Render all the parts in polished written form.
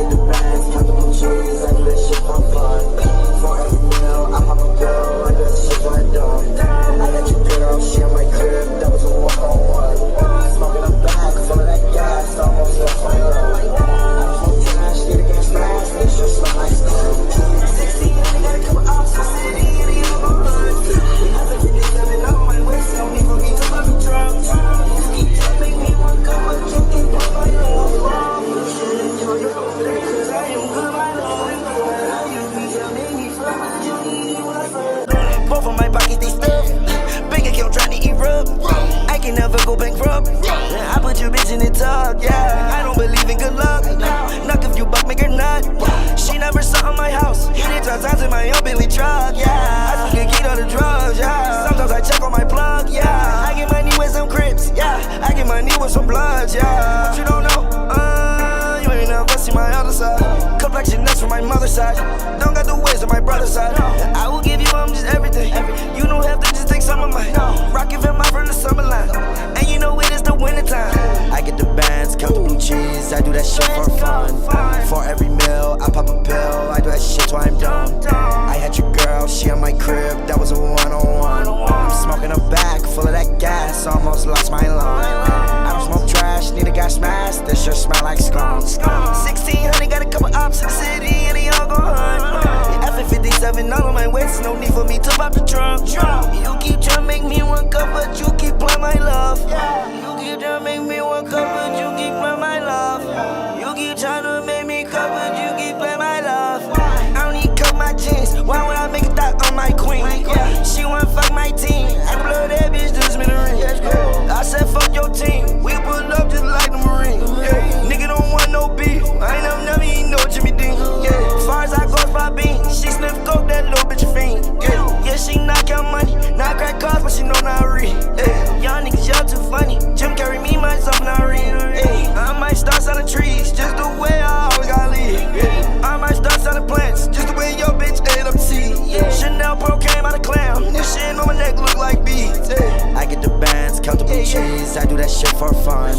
get the bands, count the blue cheese, I do that shit for fun. For every meal, I pop a pill, I do that shit for a dumb. I got your girl, she on my crib, that was a one-on-one. Smoking a bag, full of that gas, almost lost my love. I smoke trash, need a gas mask, it sure smell like scum. 16, I got a couple ops, I'm sitting in the neighborhood. I took 57 on my waist, no need for me to love me drunk. You keep trying to make me one cup, but you keep on my love. You should enjoy your birthday, cause I am good, my love. You be trying to make me feel like you need what I feel. Both of my pockets, they stuffed. Bank account trying to erupt. I can never go bankrupt. I put your bitch in the tub, yeah. I don't believe in good luck. Knock if you buck, make her nut. She never saw in my house. Hit it 12 times in my own Bentley truck, yeah. I took a key to the drugs, yeah. Sometimes I check on my plug, yeah. I get money with some crips, yeah. I get money with some bloods, yeah. What you don't know? You ain't never seen my other side. Complexion nuts from my mother's side. Don't got the ways of my brother's side. I will give you just everything. You don't have to just take some of mine. Rockin' from from the summer line. And you know it is the winter time. I get the bands, count the blue cheese. I do that shit for fun. For every meal, I pop a pill. I do that shit till I'm dumb. I had your girl, she on my crib. That was a one-on-one. I'm smoking a bag full of that gas. Almost lost my lung. I don't smoke trash, need a gas mask. That sure smell like skunk. 1600, got a couple ops in the city, and they all gon' hunt. F57 all on my waist, no need for me to pop the trunk. You keep trying to make me one cup, but you keep playing my love. You keep trying to make me one cup, but you keep playing my love. You keep trying to make me cup, but you keep playing my love. I don't need cut my jeans, why would I make a thought on my queen? She wanna fuck my team, I can blow that bitch to smithereens. I said fuck your team, we pull up just like the Marines. Nigga don't want no beef, I ain't never eaten no Jimmy Dean. As far as I go, it's my bean. She sniff coke, that little bitch a fiend. Yeah, she knock out money, not crack cars, but she know not read. Y'all niggas, y'all too funny. Jim carry me, myself, not read. I might start selling trees, just the way I always gotta leave. I might start selling plants, just the way your bitch ate up seed. Chanel Pro came out of clam, this shit on my neck look like beads. I get the bands, count the blue cheese, I do that shit for fun.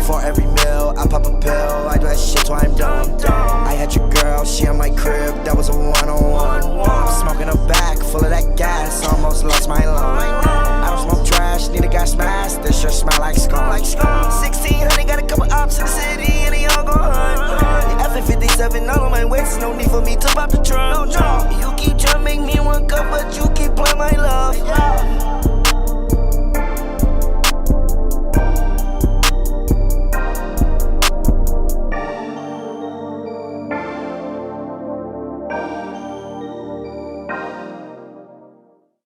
For every meal, I pop a pill, I do that shit till I'm dumb. I had your girl, she on my crib, that was a one-on-one. I'm smoking a bag full of that gas, almost lost my lung. I don't smoke trash, need a gas mask, this sure smell like skunk. 1600, got a couple ops in the city, and they all gon' hunt. F57 all on my waist, no need for me to pop the trunk. You keep trying to make me one cup, but you keep playing my love.